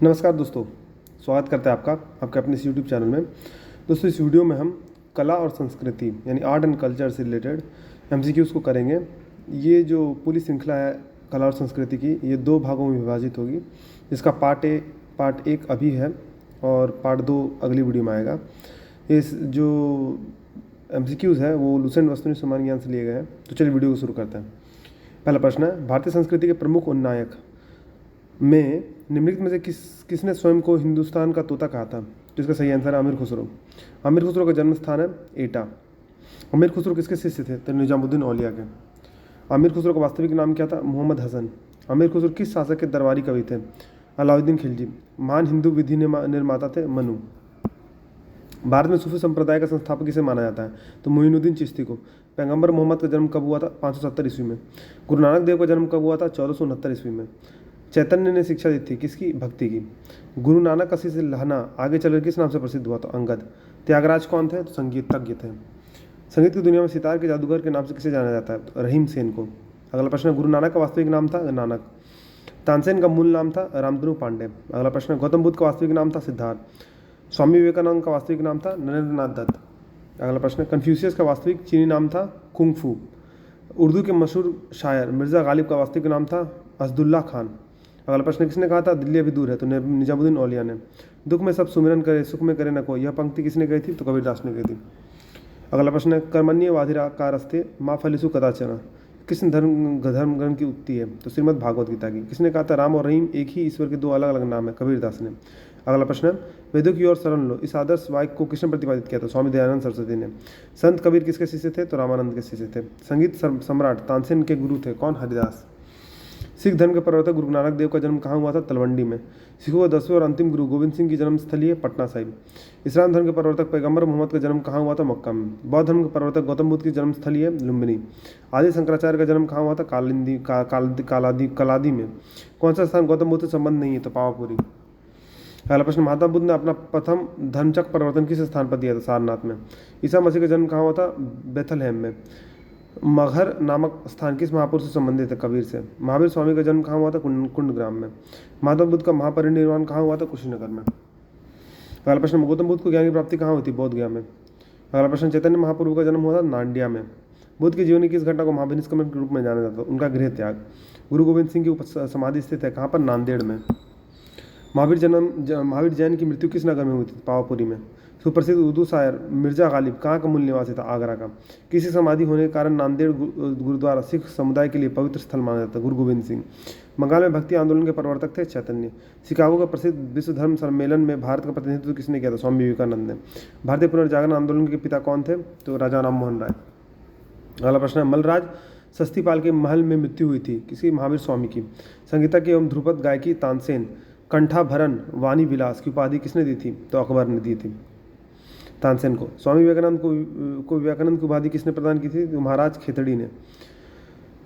नमस्कार दोस्तों, स्वागत करते हैं आपका आपके अपने इस यूट्यूब चैनल में। दोस्तों, इस वीडियो में हम कला और संस्कृति यानी आर्ट एंड कल्चर से रिलेटेड एमसीक्यूज़ को करेंगे। ये जो पूरी श्रृंखला है कला और संस्कृति की, ये 2 भागों में विभाजित होगी, जिसका पार्ट 1 अभी है और पार्ट 2 अगली वीडियो में आएगा। इस जो एमसीक्यूज़ है वो लुसेंट वस्तुनिष्ठ समान ज्ञान से लिए गए हैं। तो चलिए वीडियो को शुरू करते हैं। पहला प्रश्न है, भारतीय संस्कृति के प्रमुख उन्नायक में निम्नलिखित में से किसने स्वयं को हिंदुस्तान का तोता कहा था? तो इसका सही आंसर है अमीर खुसरो। अमीर खुसरो का जन्म स्थान है एटा। अमीर खुसरो किसके शिष्य थे? तो निजामुद्दीन औलिया के। अमीर खुसरो का वास्तविक नाम क्या था? मोहम्मद हसन। अमीर खुसरो किस शासक के दरबारी कवि थे? अलाउद्दीन खिलजी। महान हिंदू विधि निर्माता थे? मनु। भारत में सूफी संप्रदाय का संस्थापक किसे माना जाता है? तो मोइनुद्दीन चिश्ती को। पैगंबर मोहम्मद का जन्म कब हुआ था? 570 ईस्वी में। गुरु नानक देव का जन्म कब हुआ था? 1469 ईस्वी में। चैतन्य ने शिक्षा दी थी किसकी? भक्ति की। गुरु नानक का शिष्य लहना आगे चलकर किस नाम से प्रसिद्ध हुआ? तो अंगद। त्यागराज कौन थे? तो संगीतज्ञ थे। संगीत की दुनिया में सितार के जादूगर के नाम से किसे जाना जाता है? तो रहीम सेन को। अगला प्रश्न, गुरु नानक का वास्तविक नाम था? नानक। तानसेन का मूल नाम था? रामधनु पांडे। अगला प्रश्न, गौतम बुद्ध का वास्तविक नाम था? सिद्धार्थ। स्वामी विवेकानंद का वास्तविक नाम था? नरेंद्रनाथ दत्त। अगला प्रश्न, कन्फ्यूशियस का वास्तविक चीनी नाम था? कुंग फू। उर्दू के मशहूर शायर मिर्ज़ा गालिब का वास्तविक नाम था? असदुल्ला खान। अगला प्रश्न, किसने कहा था दिल्ली अभी दूर है? तो निजामुद्दीन औलिया ने। दुख में सब सुमिरन करे, सुख में करे न कोई, यह पंक्ति किसने कही थी? तो कबीरदास ने कही थी। अगला प्रश्न, कर्मण्य वाधिकारस्ते माँ फलिसु कदाचन किस धर्म ग्रंथ की उक्ति है? तो श्रीमद् भागवत गीता की। किसने कहा था राम और रहीम एक ही ईश्वर के 2 अलग अलग नाम है? कबीरदास ने। अगला प्रश्न, वेदों की ओर शरण लो, इस आदर्श वाक्य को किसने प्रतिपादित किया था? स्वामी दयानंद सरस्वती ने। संत कबीर किसके शिष्य थे? तो रामानंद के शिष्य थे। संगीत सम्राट तानसेन के गुरु थे कौन? हरिदास। सिख धर्म के प्रवर्तक गुरु नानक देव का जन्म कहाँ हुआ था? तलवंडी में। सिखों का 10वें और अंतिम गुरु गोविंद सिंह की जन्मस्थली है पटना साहिब। इस्लाम धर्म के प्रवर्तक पैगंबर मोहम्मद का जन्म कहाँ हुआ था? मक्का में। बौद्ध धर्म के प्रवर्तक गौतम बुद्ध की जन्मस्थली है लुम्बिनी। आदि शंकराचार्य का जन्म कहाँ हुआ था? कलादी में। कौन सा स्थान गौतम बुद्ध से संबंध नहीं है? तो पावापुरी। पहला प्रश्न, महात्मा बुद्ध ने अपना प्रथम धर्मचक्र परिवर्तन किस स्थान पर दिया था? सारनाथ में। ईसा मसीह का जन्म कहाँ हुआ था? बेथलहेम में। मगहर नामक स्थान किस महापुरुष से संबंधित है? कबीर से। महावीर स्वामी का जन्म कहाँ हुआ था? कुंडग्राम में। महात्मा बुद्ध का महापरिनिर्वाण कहाँ हुआ था? कुशीनगर में। अगला प्रश्न, गौतम बुद्ध को ज्ञान की प्राप्ति कहाँ हुई थी? बोध गया में। अगला प्रश्न, चैतन्य महाप्रभु का जन्म हुआ था नांडिया में। बुद्ध के जीवन की किस घटना को महाभिनिष्क्रमण के रूप में जाना जाता है? उनका गृह त्याग। गुरु गोविंद सिंह की समाधि स्थित है कहाँ पर? नांदेड़ में। महावीर जैन की मृत्यु किस नगर में हुई थी? पावापुरी में। सुप्रसिद्ध उर्दू शायर मिर्ज़ा गालिब कहाँ का मूल निवासी था? आगरा का। किसी समाधि होने के कारण नांदेड़ गुरुद्वारा सिख समुदाय के लिए पवित्र स्थल माना जाता है? गुरु गोविंद सिंह। बंगाल में भक्ति आंदोलन के प्रवर्तक थे? चैतन्य। शिकागो का प्रसिद्ध विश्व धर्म सम्मेलन में भारत का प्रतिनिधित्व किसने किया था? स्वामी विवेकानंद ने। भारतीय पुनर्जागरण आंदोलन के पिता कौन थे? तो राजा राम मोहन राय। अगला प्रश्न है, मलराज सस्तीपाल के महल में मृत्यु हुई थी किसी? महावीर स्वामी की। संगीता की एवं ध्रुपद गायकी तानसेन। कंठाभरण वाणी विलास की उपाधि किसने दी थी? तो अकबर ने दी थी तानसेन को। स्वामी विवेकानंद को विवेकानंद की उपाधि किसने प्रदान की थी? तो महाराज खेतड़ी ने।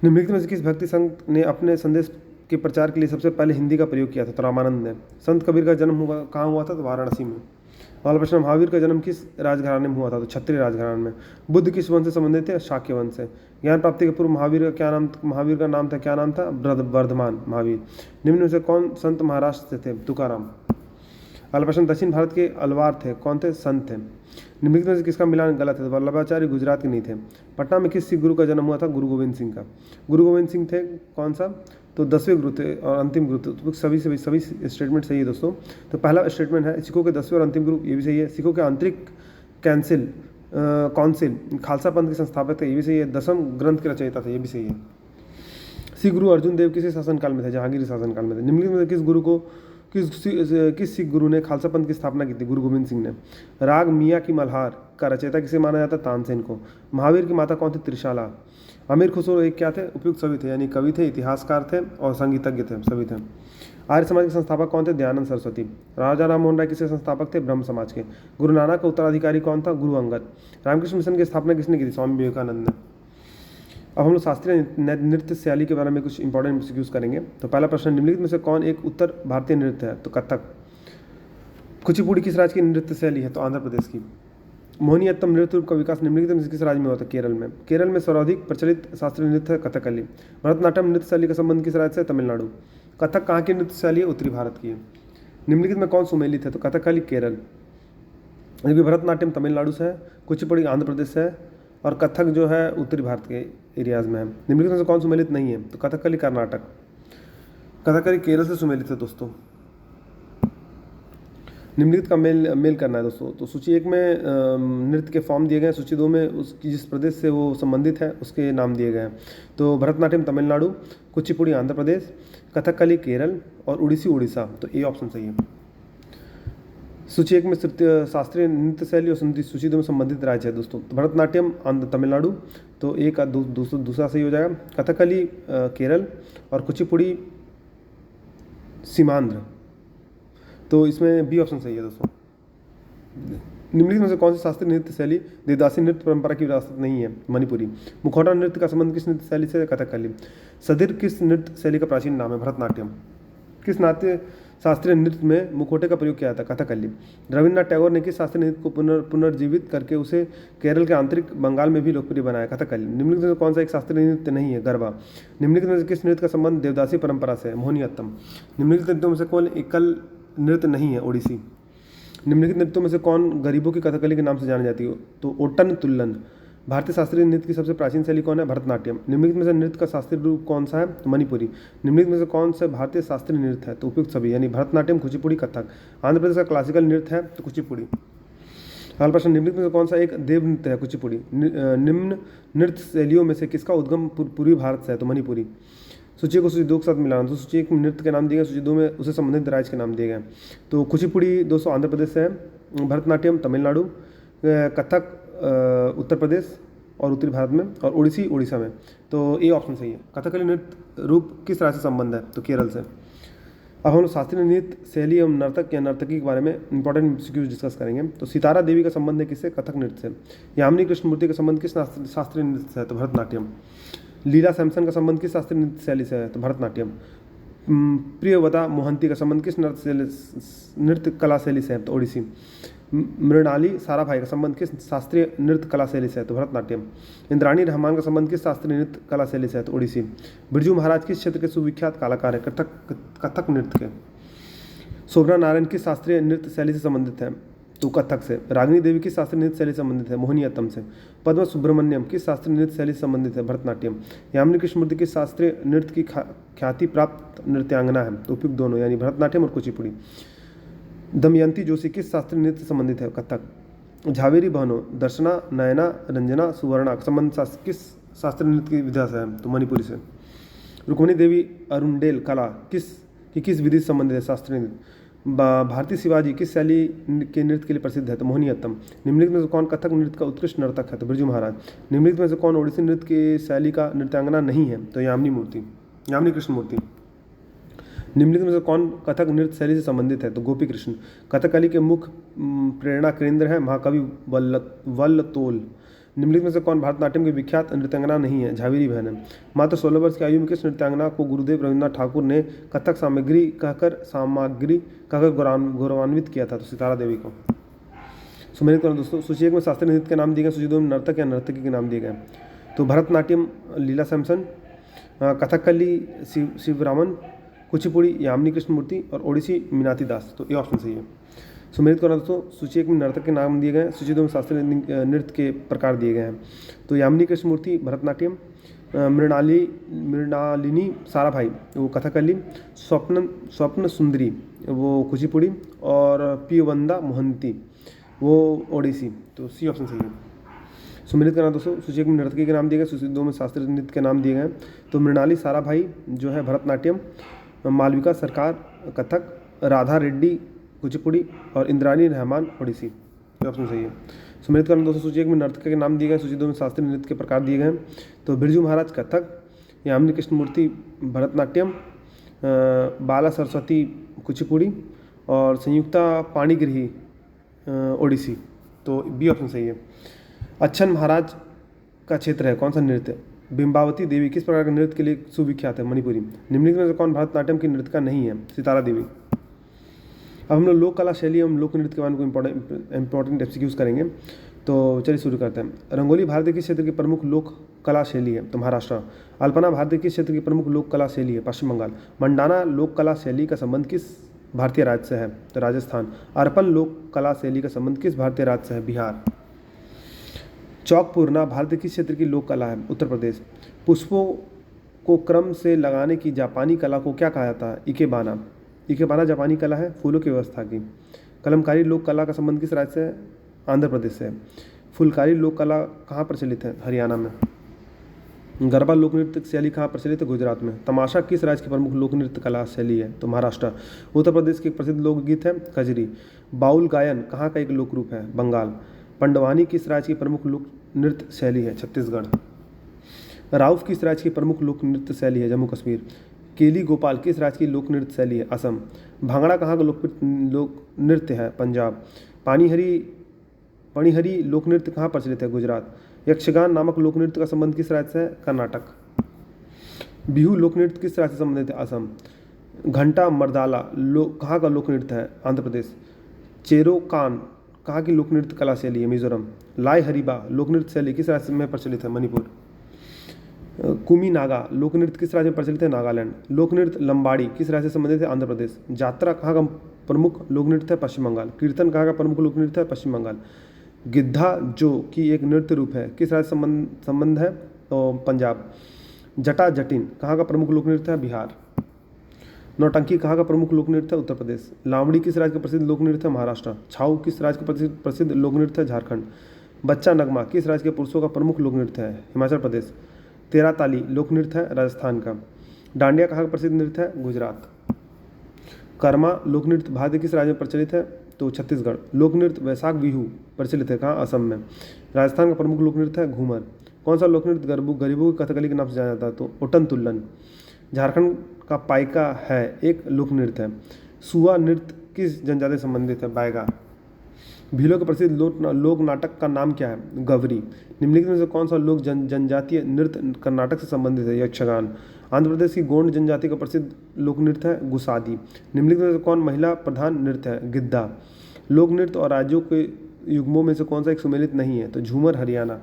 निम्नलिखित में से किस भक्ति संत ने अपने संदेश के प्रचार के लिए सबसे पहले हिंदी का प्रयोग किया था? तो रामानंद ने। संत कबीर का जन्म कहाँ हुआ था? तो वाराणसी में। अगला प्रश्न, महावीर का जन्म किस राजघराने में हुआ था? तो क्षत्रिय राजघराने में। बुद्ध किस वंश से संबंधित थे? शाक्य वंश से। ज्ञान प्राप्ति के पूर्व महावीर का नाम था? क्या नाम था? वर्धमान महावीर। निम्न में से कौन संत महाराष्ट्र से थे? तुकाराम। अगला प्रश्न, दक्षिण भारत के अलवार थे कौन थे? संत थे। निम्नलिखित में से किसका मिलान गलत है? वल्लभाचार्य गुजरात के नहीं थे। पटना में किस सिख गुरु का जन्म हुआ था? गुरु गोविंद सिंह का। गुरु गोविंद सिंह थे कौन सा? तो 10वें गुरु थे और अंतिम गुरु थे। तो सभी स्टेटमेंट सही है दोस्तों। तो पहला स्टेटमेंट है सिखों के 10वें और अंतिम गुरु, ये भी सही है। सिखों के आंतरिक काउंसिल खालसा पंथ के संस्थापक थे, ये भी सही है। 10वें ग्रंथ के रचयिता थे, ये भी सही है। सिख गुरु अर्जुन देव किस शासनकाल में थे? जहांगीर शासनकाल में थे। निम्नलिखित में किस गुरु को किस सिख गुरु ने खालसा पंथ की स्थापना की थी? गुरु गोविंद सिंह ने। राग मियाँ की मल्हार का रचयिता किसे माना जाता है? तानसेन को। महावीर की माता कौन थी? त्रिशाला। अमीर खुसरो एक क्या थे? उपयुक्त सभी थे, यानी कवि थे, इतिहासकार थे और संगीतज्ञ थे, सभी थे। आर्य समाज के संस्थापक कौन थे? दयानंद सरस्वती। राजा राम मोहन राय किसके संस्थापक थे? ब्रह्म समाज के। गुरु नानक का उत्तराधिकारी कौन था? गुरु अंगद। रामकृष्ण मिशन की स्थापना किसने की थी? स्वामी विवेकानंद ने। अब हम लोग शास्त्रीय नृत्य शैली के बारे में कुछ इंपॉर्टेंट एमसीक्यूज करेंगे। तो पहला प्रश्न, निम्नलिखित में से कौन एक उत्तर भारतीय नृत्य है? तो कथक। कुचिपुड़ी किस राज्य की नृत्य शैली है? तो आंध्र प्रदेश की। मोहिनीअट्टम नृत्य रूप का विकास निम्नलिखित में किस राज्य में हुआ था? केरल में। केरल में सर्वाधिक प्रचलित शास्त्रीय नृत्य है कथकली। भरतनाट्यम नृत्य शैली का संबंध किस राज्य से? तमिलनाडु। कथक कहाँ की नृत्य शैली है? उत्तरी भारत की है। निम्नलिखित में कौन सुमेलित है? तो कथकली केरल, जबकि भरतनाट्यम तमिलनाडु से है, कुचिपुड़ी आंध्र प्रदेश से है और कथक जो है उत्तरी भारत के एरियाज़ में है। निम्नलिखित में से कौन सुमेलित नहीं है? तो कथकली कर्नाटक, कथकली केरल से सुमेलित है दोस्तों। निम्नलिखित का मेल करना है दोस्तों। तो सूची 1 में नृत्य के फॉर्म दिए गए हैं, सूची 2 में उसकी जिस प्रदेश से वो संबंधित है उसके नाम दिए गए हैं। तो भरतनाट्यम तमिलनाडु, कुचिपुड़ी आंध्र प्रदेश, कथकली केरल और उड़ीसी उड़ीसा। तो ए ऑप्शन सही है। सूची 1 में शास्त्रीय नृत्य शैली और सूची 2 में संबंधित राज्य है दोस्तों। तो भरतनाट्यम तमिलनाडु, तो एक का दूसरा सही हो जाएगा। कथकली केरल और कुचिपुड़ी सीमांध्र, तो इसमें बी ऑप्शन सही है दोस्तों। निम्नलिखित में से कौन सी शास्त्रीय नृत्य शैली देवदासी नृत्य परंपरा की विरासत नहीं है? मणिपुरी। मुखौटा नृत्य का संबंध किस नृत्य शैली से? कथकली। सदिर किस नृत्य शैली का प्राचीन नाम है? भरतनाट्यम। किस नाट्य शास्त्रीय नृत्य में मुखौटे का प्रयोग किया था? कथकली। रविन्द्रनाथ टैगोर ने किस शास्त्रीय नृत्य को पुनर्जीवित करके उसे केरल के आंतरिक बंगाल में भी लोकप्रिय बनाया? कथकली। निम्नलिखित में कौन सा एक शास्त्रीय नृत्य नहीं है? गरबा। निम्नलिखित में से किस नृत्य का संबंध देवदासी परंपरा से है? मोहिनीअट्टम। निम्नलिखित नृत्यों में से कौन एकल नृत्य नहीं है? ओडिसी। निम्नलिखित नृत्यों में से कौन गरीबों की कथकली के नाम से जानी जाती है? तो ओट्टन तुल्लन। भारतीय शास्त्रीय नृत्य की सबसे प्राचीन शैली कौन है? भरतनाट्यम। निम्नलिखित में से नृत्य का शास्त्रीय रूप कौन सा है? तो मणिपुरी। निम्नलिखित में से कौन सा भारतीय शास्त्रीय नृत्य है? तो उपयुक्त सभी, यानी भरतनाट्यम, कुचिपुड़ी, कथक। आंध्र प्रदेश का क्लासिकल नृत्य है तो कुचिपुड़ी। अगला प्रश्न, निम्नलिखित में से कौन सा एक देव नृत्य है? कुचिपुड़ी। निम्न नृत्य शैलियों में से किसका उद्गम पूर्वी भारत से है? तो मणिपुरी। सूची को सूची 2 के साथ मिलाना, तो सूची 1 में नृत्य के नाम दिए गए, सूची 2 में उसे संबंधित राज्य के नाम दिए गए। तो कुचिपुड़ी दोस्तों आंध्र प्रदेश से है, भरतनाट्यम तमिलनाडु, कथक उत्तर प्रदेश और उत्तरी भारत में, और उड़ीसी उड़ीसा में। तो ए ऑप्शन सही है। कथकली नृत्य रूप किस राज्य से संबंध है? तो केरल से। अब हम लोग शास्त्रीय नृत्य शैली एवं नर्तक या नर्तकी के बारे में इंपॉर्टेंट एमसीक्यूज डिस्कस करेंगे। तो सितारा देवी का संबंध है किससे? कथक नृत्य से। यामिनी कृष्णमूर्ति का संबंध किस शास्त्रीय नृत्य से है? तो भरतनाट्यम। लीला सैमसन का संबंध किस शास्त्रीय नृत्य शैली से है? तो भरतनाट्यम। प्रियवदा मोहंती का संबंध किस नृत्य कला शैली से है? तो ओडिसी। मृणाली साराभाई का संबंध किस शास्त्रीय नृत्य कला शैली से है? तो भरतनाट्यम। इंद्राणी रहमान का संबंध किस शास्त्रीय नृत्य कला शैली से है? तो ओडिसी। बिरजू महाराज किस क्षेत्र के सुविख्यात कलाकार है? कथक नृत्य के। शोभना नारायण किस शास्त्रीय नृत्य शैली से संबंधित है? तो कथक से। रागिनी देवी किस शास्त्रीय नृत्य शैली से संबंधित है? मोहिनीअट्टम से। पद्म सुब्रमण्यम किस शास्त्रीय नृत्य शैली से संबंधित है? भरतनाट्यम। यामिनी कृष्णमूर्ति किस शास्त्रीय नृत्य की ख्याति प्राप्त नृत्यांगना है? तो उपयुक्त दोनों, यानी भरतनाट्यम और कुचिपुड़ी। दमयंती जोशी किस शास्त्रीय नृत्य से संबंधित है? कथक। झावेरी बहनों दर्शना, नयना, रंजना, सुवर्णा का संबंध किस शास्त्रीय नृत्य की विधा से है? तो मणिपुरी से। रुक्मिणी देवी अरुंडेल कला किस विधि से संबंधित है? शास्त्रीय नृत्य। भारतीय शिवाजी किस शैली के नृत्य के लिए प्रसिद्ध है? तो मोहिनीअट्टम। निम्नलिखित में से कौन कथक नृत्य का उत्कृष्ट नर्तक है? तो बिरजू महाराज। निम्नलिखित में से कौन ओडिसी नृत्य की शैली का नृत्यांगना नहीं है? तो यामिनी कृष्णमूर्ति। निम्नलिखित में से कौन कथक नृत्य शैली से संबंधित है? तो गोपी कृष्ण। कथकली के मुख्य प्रेरणा केंद्र है महाकवि वल्लतोल। निम्नलिखित में से कौन भरतनाट्यम की विख्यात नृत्यांगना नहीं है? झावेरी बहन है। मात्र 16 वर्ष की आयु में किस नृत्यांगना को गुरुदेव रविन्द्रनाथ ठाकुर ने कथक सामग्री कहकर गौरवान्वित किया था? तो सितारा देवी को। सुमेलित करो दोस्तों। सूची 1 में शास्त्रीय नृत्य के नाम दिए गए, सूची 2 में नर्तक या नर्तकी के नाम दिए गए। तो भरतनाट्यम लीला सैमसन, कथकली शिवरामन, कुचिपुड़ी यामिनी कृष्णमूर्ति और ओडिसी मीनाती दास। तो ये ऑप्शन सही है। सुमेलित करना दोस्तों। सूची 1 में नर्तक के नाम दिए गए, सूची 2 में शास्त्रीय नृत्य के प्रकार दिए गए हैं। तो यामिनी कृष्णमूर्ति भरतनाट्यम, मृणालिनी साराभाई वो कथकली, स्वप्न सुंदरी वो कुचिपुड़ी और पियवंदा मोहंती वो ओडिसी। तो सी ऑप्शन सही है। सुमेलित करना दोस्तों। सूची 1 में नर्तकी के नाम दिए गए, सूची 2 में शास्त्रीय नृत्य के नाम दिए गए। तो मृणाली साराभाई जो है भरतनाट्यम, मालविका सरकार कथक, राधा रेड्डी कुचिपुड़ी और इंद्राणी रहमान ओडिसी। ये ऑप्शन सही है। सुमेलित करना दोस्तों। सूची 1 में नर्तक के नाम दिए गए, सूची 2 में शास्त्रीय नृत्य के प्रकार दिए गए हैं। तो बिरजू महाराज कथक, यामिनी कृष्णमूर्ति भरतनाट्यम, बाला सरस्वती कुचिपुड़ी और संयुक्ता पाणिग्रही ओडिसी। तो बी ऑप्शन सही है। अच्छन महाराज का क्षेत्र है कौन सा नृत्य? बिंबावती देवी किस प्रकार के नृत्य के लिए सुविख्यात है? मणिपुरी। निम्नलिखित में से कौन भरतनाट्यम की नृत्यिका नहीं है? सितारा देवी। अब हम लोग लोक कला शैली एवं लोक नृत्य के बारे में इंपॉर्टेंट एमसीक्यूज करेंगे। तो चलिए शुरू करते हैं। रंगोली भारतीय किस क्षेत्र की प्रमुख लोक कला शैली है? तो महाराष्ट्र। अल्पना भारतीय किस क्षेत्र की प्रमुख लोक कला शैली है? पश्चिम बंगाल। मंडाना लोक कला शैली का संबंध किस भारतीय राज्य से है? तो राजस्थान। अर्पण लोक कला शैली का संबंध किस भारतीय राज्य से है? बिहार। चौक पूर्णा भारत के किस क्षेत्र की लोक कला है? उत्तर प्रदेश। पुष्पों को क्रम से लगाने की जापानी कला को क्या कहा जाता है? इकेबाना। इकेबाना जापानी कला है फूलों की व्यवस्था की। कलमकारी लोक कला का संबंध किस राज्य से है? आंध्र प्रदेश से। फुलकारी लोक कला कहाँ प्रचलित है? हरियाणा में। गरबा लोक नृत्य शैली कहाँ प्रचलित है? गुजरात में। तमाशा किस राज्य की प्रमुख लोक नृत्य कला शैली है? तो महाराष्ट्र। उत्तर प्रदेश की एक प्रसिद्ध लोकगीत है कजरी। बाउल गायन कहाँ का एक लोक रूप है? बंगाल। पंडवानी किस राज्य की प्रमुख लोक नृत्य शैली है? छत्तीसगढ़। राउफ किस राज्य की प्रमुख लोक नृत्य शैली है? जम्मू कश्मीर। केली गोपाल किस राज्य की लोक नृत्य शैली है? असम। भांगड़ा कहाँ का लोक नृत्य है? पंजाब। पणिहरी लोक नृत्य कहाँ प्रचलित है? गुजरात। यक्षगान नामक लोक नृत्य का संबंध किस राज्य से है? कर्नाटक। बिहू लोक नृत्य किस राज्य से संबंधित है? असम। घंटा मर्दाला कहाँ का लोक नृत्य है? आंध्र प्रदेश। चेरो कान कहाँ की लोक नृत्य कला शैली है? मिजोरम। लाई हरीबा लोक नृत्य शैली किस राज्य में प्रचलित है? मणिपुर। कुमी नागा लोक नृत्य किस राज्य में प्रचलित है? नागालैंड। लोक नृत्य लंबाड़ी किस राज्य से संबंधित है? आंध्र प्रदेश। जात्रा कहाँ का प्रमुख लोक नृत्य है? पश्चिम बंगाल। कीर्तन कहाँ का प्रमुख लोक नृत्य है? पश्चिम बंगाल। गिद्धा जो की एक नृत्य रूप है किस राज्य संबंध है? तो पंजाब। जटा जटिन कहाँ का प्रमुख लोक नृत्य है? बिहार। नौटंकी कहाँ का प्रमुख लोक नृत्य है? उत्तर प्रदेश। लावड़ी किस राज्य का प्रसिद्ध लोक नृत्य है? महाराष्ट्र। छाऊ किस राज्य का प्रसिद्ध लोक नृत्य है? झारखंड। बच्चा नगमा किस राज्य के पुरुषों का प्रमुख लोक नृत्य है? हिमाचल प्रदेश। तेरा ताली लोक नृत्य है? राजस्थान का। डांडिया कहाँ का प्रसिद्ध नृत्य है? गुजरात। कर्मा लोक नृत्य भारत के किस राज्य में प्रचलित है? तो छत्तीसगढ़। लोक नृत्य वैशाख बिहू प्रचलित है कहाँ? असम में। राजस्थान का प्रमुख लोक नृत्य है? घूमर। कौन सा लोक नृत्य गरीबों की कथकली के नाम से जाना जाता है? तो ओटन तुल्लन। झारखंड का पाइका है एक लोक नृत्य है। सुआ नृत्य किस जनजाति से संबंधित है? बायगा। भीलों के प्रसिद्ध लोक नाटक का नाम क्या है? गवरी। निम्नलिखित में से कौन सा लोक जनजातीय नृत्य कर्नाटक से संबंधित है? यक्षगान। आंध्र प्रदेश की गोंड जनजाति का प्रसिद्ध लोक नृत्य है? गुसादी। निम्नलिखित में से कौन महिला प्रधान नृत्य है? गिद्धा। लोक नृत्य और राज्यों के युग्मों में से कौन सा एक सुमेलित नहीं है? तो झूमर हरियाणा।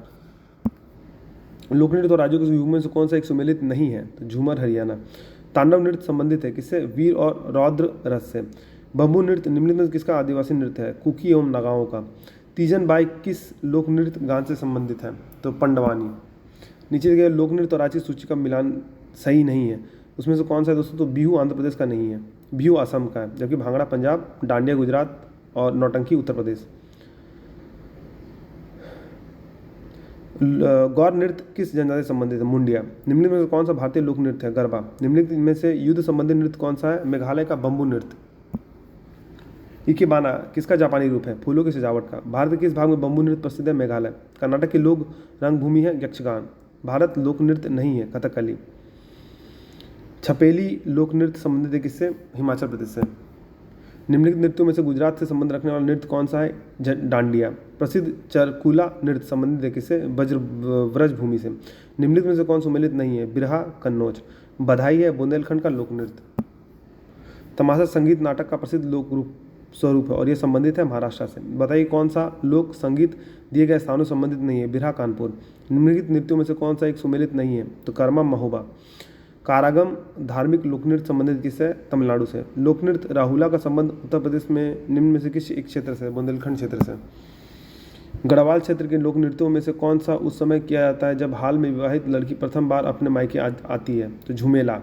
लोक नृत्य और राज्यों के युग्मों में से कौन सा एक सुमेलित नहीं है? तो झूमर हरियाणा। तांडव नृत्य संबंधित है किससे? वीर और रौद्र रस से। बम्बू नृत्य निम्नलिखित में किसका आदिवासी नृत्य है? कुकी एवं नगाओं का। तीजन बाई किस लोक नृत्य गान से संबंधित है? तो पंडवानी। नीचे दिए गए लोक नृत्य और राज्य सूची का मिलान सही नहीं है, उसमें से कौन सा है दोस्तों? तो बिहू आंध्र प्रदेश का नहीं है, बिहू असम का है, जबकि भांगड़ा पंजाब, डांडिया गुजरात और नौटंकी उत्तर प्रदेश। गौर नृत्य किस जनजाति से संबंधित है? मुंडिया। निम्नलिखित में से कौन सा भारतीय लोक नृत्य है? गरबा। निम्नलिखित में से युद्ध संबंधित नृत्य कौन सा है? मेघालय का बम्बू नृत्य। इकेबाना किसका जापानी रूप है? फूलों की सजावट का। भारत के किस भाग में बम्बू नृत्य प्रसिद्ध है? मेघालय। कर्नाटक की लोक रंगभूमि है यक्षगान। भारत लोक नृत्य नहीं है, कथकली। छपेली लोक नृत्य संबंधित है किससे? हिमाचल प्रदेश से। निम्नलिखित नृत्यों में से गुजरात से संबंध रखने वाला नृत्य कौन सा है? डांडिया। प्रसिद्ध चरकुला नृत्य संबंधित है किससे? ब्रज भूमि से। निम्नलिखित में से कौन सुमेलित नहीं है? बिरहा, कन्नौज। बधाई है बुंदेलखंड का लोक नृत्य। तमाशा संगीत नाटक का प्रसिद्ध लोक रूप स्वरूप है और यह संबंधित है महाराष्ट्र से। बताइए कौन सा लोक संगीत दिए गए स्थानों से संबंधित नहीं है? बिरहा, कानपुर। निम्नलिखित नृत्यों में से कौन सा एक सुमेलित नहीं है? तो कर्मा, महोबा। कारागम धार्मिक लोकनृत्य संबंधित किससे? तमिलनाडु से। लोकनृत्य राहुला का संबंध उत्तर प्रदेश में निम्न में से किस एक क्षेत्र से? बुंदेलखंड क्षेत्र से। गढ़वाल क्षेत्र के लोक नृत्यों में से कौन सा उस समय किया जाता है जब हाल में विवाहित लड़की प्रथम बार अपने मायके आती है? तो झुमेला।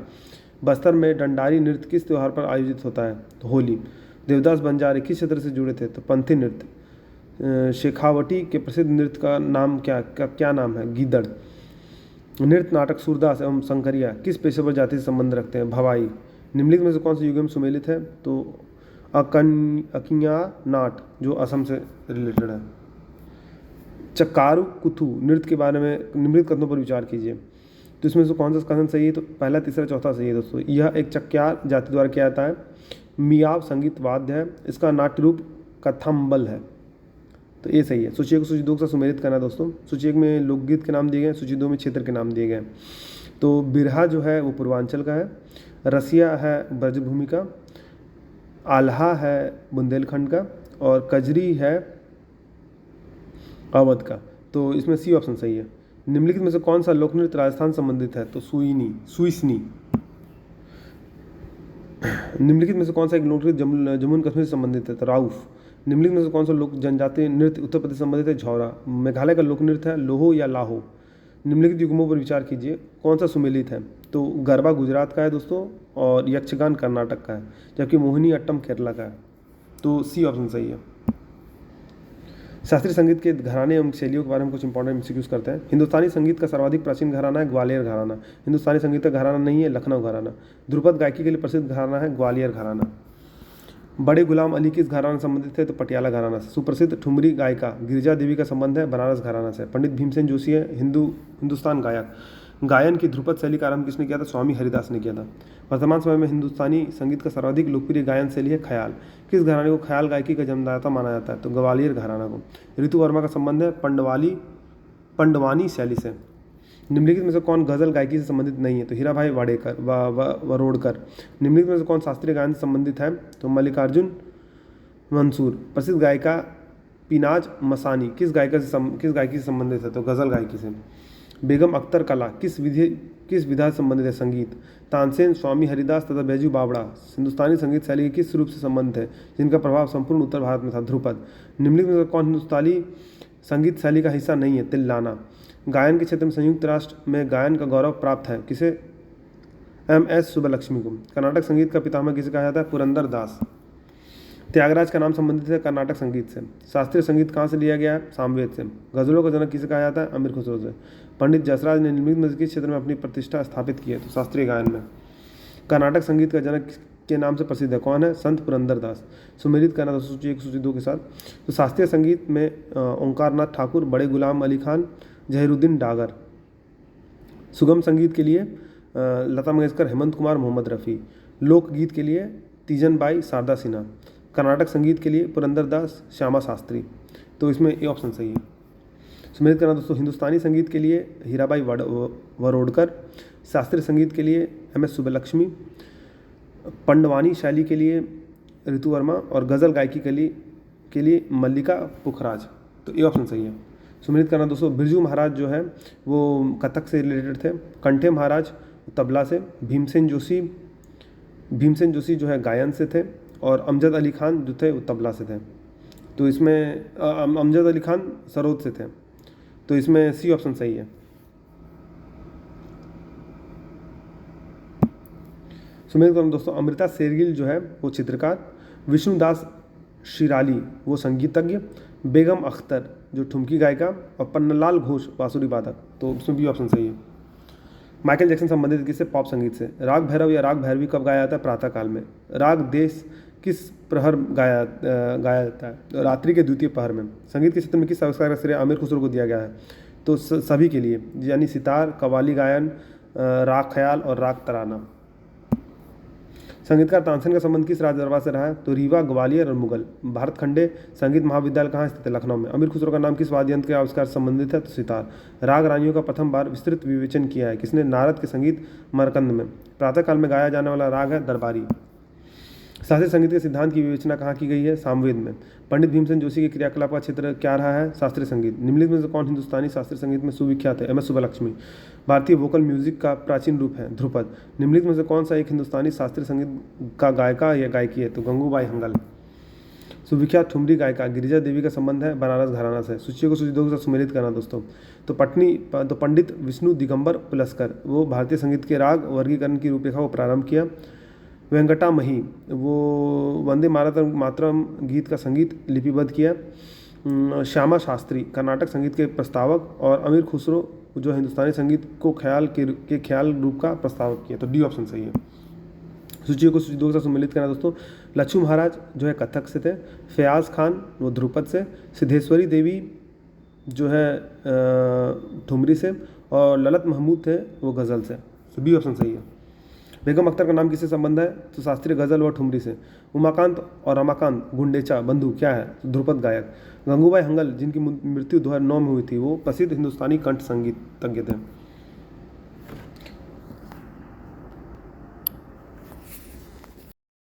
बस्तर में डंडारी नृत्य किस त्यौहार पर आयोजित होता है? तो होली। देवदास बंजारे किस क्षेत्र से जुड़े थे? तो पंथी नृत्य। शेखावटी के प्रसिद्ध नृत्य का नाम क्या नाम है? गीदड़। नृत्य नाटक सूरदास एवं शंकरिया किस पेशेवर जाति से संबंध रखते हैं? भवाई। निम्नलिखित में से कौन से युग में सुमेलित है? तो अकिया नाट जो असम से रिलेटेड है। चक्कारू कुथु नृत्य के बारे में निम्नलिखित कथनों पर विचार कीजिए। तो इसमें से कौन सा कथन सही है? तो पहला, तीसरा, चौथा सही है दोस्तों। यह एक चक्यार जाति द्वारा किया जाता है। मियाव संगीत वाद्य है। इसका नाट्य रूप कथम्बल है। तो ये सही है। सूची 1 को सूची 2 के साथ सुमेलित करना है दोस्तों। सूची 1 में लोकगीत के नाम दिए गए, सूची 2 में क्षेत्र के नाम दिए गए। तो बिरहा जो है वो पूर्वांचल का है, रसिया है ब्रजभूमि का, आल्हा है बुंदेलखंड का और कजरी है अवध का। तो इसमें सी ऑप्शन सही है। निम्नलिखित में से कौन सा लोकनृत्य राजस्थान संबंधित है? तो सुईसनी। निम्नलिखित में से कौन सा एक लोकनृत्य जम्मू एंड कश्मीर से संबंधित है? तो राउफ। निम्नलिखित में से कौन सा लोक जनजातीय नृत्य उत्तर प्रदेश से संबंधित है? झौरा। मेघालय का लोक नृत्य है लोहो या लाहो। निम्नलिखित युग्मों पर विचार कीजिए, कौन सा सुमेलित है? तो गरबा गुजरात का है दोस्तों, और यक्षगान कर्नाटक का है, जबकि मोहिनी अट्टम केरला का है। तो सी ऑप्शन सही है। शास्त्रीय संगीत के घराने एवं शैलियों के बारे में कुछ इंपॉर्टेंट एमसीक्यूज करते हैं। हिंदुस्तानी संगीत का सर्वाधिक प्राचीन घराना है ग्वालियर घराना। हिंदुस्तानी संगीत का घराना नहीं है, लखनऊ घराना। ध्रुपद गायकी के लिए प्रसिद्ध घराना है ग्वालियर घराना। बड़े गुलाम अली किस घराना से संबंधित है? तो पटियाला घराना से। सुप्रसिद्ध ठुमरी गायिका गिरिजा देवी का संबंध है बनारस घराना से। पंडित भीमसेन जोशी है हिंदुस्तान गायक। गायन की ध्रुपद शैली का आरंभ किसने किया था? स्वामी हरिदास ने किया था। वर्तमान समय में हिंदुस्तानी संगीत का सर्वाधिक लोकप्रिय गायन शैली है ख्याल। किस घराने को ख्याल गायकी का जन्मदाता माना जाता है? तो ग्वालियर घराना को। ऋतु वर्मा का संबंध है पंडवानी शैली से। निम्नलिखित में से कौन गजल गायकी से संबंधित नहीं है? तो हीराभाई वरोडकर। निम्नलिखित में से कौन शास्त्रीय गायन से संबंधित है? तो मल्लिकार्जुन मंसूर। प्रसिद्ध गायिका पिनाज मसानी किस गायकी से संबंधित है? तो गजल गायकी से। बेगम अख्तर कला किस विधा से संबंधित है? संगीत। तानसेन, स्वामी हरिदास तथा बैजू बावड़ा हिंदुस्तानी संगीत शैली के किस रूप से संबंधित है जिनका प्रभाव संपूर्ण उत्तर भारत में था? ध्रुपद। निम्नलिखित में कौन हिंदुस्तानी संगीत शैली का हिस्सा नहीं है? तिल्लाना। गायन के क्षेत्र में संयुक्त राष्ट्र में गायन का गौरव प्राप्त है किसे? MS सुब्बलक्ष्मी को। कर्नाटक संगीत का पितामह किसे कहा जाता है? पुरंदर दास। त्यागराज का नाम संबंधित है कर्नाटक संगीत से। शास्त्रीय संगीत कहाँ से लिया गया है? सामवेद से। गजलों का जनक किसे कहा जाता है? अमीर खुसरो से। पंडित जसराज ने निम्नलिखित में किस क्षेत्र में अपनी प्रतिष्ठा स्थापित की है? तो शास्त्रीय गायन में। कर्नाटक संगीत का जनक के नाम से प्रसिद्ध है, कौन है? संत पुरंदर दास। सुमेलित करना दोस्तों सूची 1 सूची 2 के साथ। तो शास्त्रीय संगीत में ओंकारनाथ ठाकुर, बड़े गुलाम अली खान, जहीरुद्दीन डागर। सुगम संगीत के लिए लता मंगेशकर, हेमंत कुमार, मोहम्मद रफ़ी। लोकगीत के लिए तीजन बाई, शारदा सिन्हा। कर्नाटक संगीत के लिए पुरंदर दास, श्यामा शास्त्री। तो इसमें ए ऑप्शन सही है। सुमेलित करना दोस्तों, हिंदुस्तानी संगीत के लिए हीराबाई वरोडकर। शास्त्रीय संगीत के लिए MS सुब्बलक्ष्मी। पंडवानी शैली के लिए ऋतु वर्मा, और गज़ल गायकी के लिए मल्लिका पुखराज। तो ए ऑप्शन सही है। सुमेलित करना दोस्तों, बिरजू महाराज जो है वो कथक से रिलेटेड थे। कंठे महाराज तबला से। भीमसेन जोशी जो है गायन से थे, और अमजद अली खान जो थे वो तबला से थे। तो इसमें अमजद अली खान सरोद से थे। तो इसमें सी ऑप्शन सही है। सुमेलित करना दोस्तों, अमृता शेरगिल जो है वो चित्रकार। विष्णुदास शिराली वो संगीतज्ञ। बेगम अख्तर जो ठुमकी गायिका, और पन्नालाल घोष बांसुरी वादक। तो इसमें बी ऑप्शन सही है। माइकल जैक्सन संबंधित किससे? पॉप संगीत से। राग भैरव या राग भैरवी कब गाया जाता है? प्रातः काल में। राग देश किस प्रहर गाया जाता है? रात्रि के द्वितीय पहर में। संगीत के क्षेत्र में किस आविष्कार का श्रेय आमिर खुसरो को दिया गया है? तो सभी के लिए, यानी सितार, कव्वाली गायन, राग ख्याल और राग तराना। संगीतकार तानसेन का संबंध किस राज दरबार से रहा है? तो रीवा, ग्वालियर और मुगल। भारत खंडे संगीत महाविद्यालय कहाँ स्थित है? लखनऊ में। अमीर खुसरो का नाम किस वाद्य यंत्र के आविष्कार से संबंधित है? तो सितार। राग रानियों का प्रथम बार विस्तृत विवेचन किया है किसने? नारद के संगीत मरकंद में। प्रातःकाल में गाया जाने वाला राग है दरबारी। शास्त्रीय संगीत के सिद्धांत की विवेचना कहाँ की गई है? सामवेद में। पंडित भीमसेन जोशी के क्रियाकलाप का क्षेत्र क्या रहा है? शास्त्रीय संगीत। निम्नलिखित में से कौन हिंदुस्तानी शास्त्रीय संगीत में सुविख्यात है? MS सुब्बलक्ष्मी। भारतीय वोकल म्यूजिक का प्राचीन रूप है ध्रुपद। निम्नलिखित में से कौन सा एक हिंदुस्तानी शास्त्रीय संगीत का गायिका या गायकी है? तो गंगूबाई हंगल। सुविख्यात ठुमरी गायिका गिरिजा देवी का संबंध है बनारस घराना से। सूची को सूची 2 के साथ सुमेलित करना दोस्तों। तो पंडित विष्णु दिगंबर पुलस्कर वो भारतीय संगीत के राग वर्गीकरण की रूपरेखा को प्रारंभ किया। वेंकटामही वो वंदे मातरम गीत का संगीत लिपिबद्ध किया। श्यामा शास्त्री कर्नाटक संगीत के प्रस्तावक, और अमीर खुसरो जो हिंदुस्तानी संगीत को ख्याल रूप का प्रस्तावक किया। तो डी ऑप्शन सही है। सूची को सूची 2 के साथ सम्मिलित करना दोस्तों। लच्छू महाराज जो है कथक से थे। फयाज खान वो ध्रुपद से। सिद्धेश्वरी देवी जो है ठुमरी से, और ललित महमूद थे वो गज़ल से। तो बी ऑप्शन सही है। बेगम अख्तर का नाम किससे संबंध है? तो शास्त्रीय गज़ल व ठुमरी से। उमाकांत और रमाकांत गुंडेचा बंधु क्या है? तो ध्रुपद गायक। गंगूबाई हंगल जिनकी मृत्यु 2009 में हुई थी वो प्रसिद्ध हिंदुस्तानी कंठ संगीतज्ञ थे।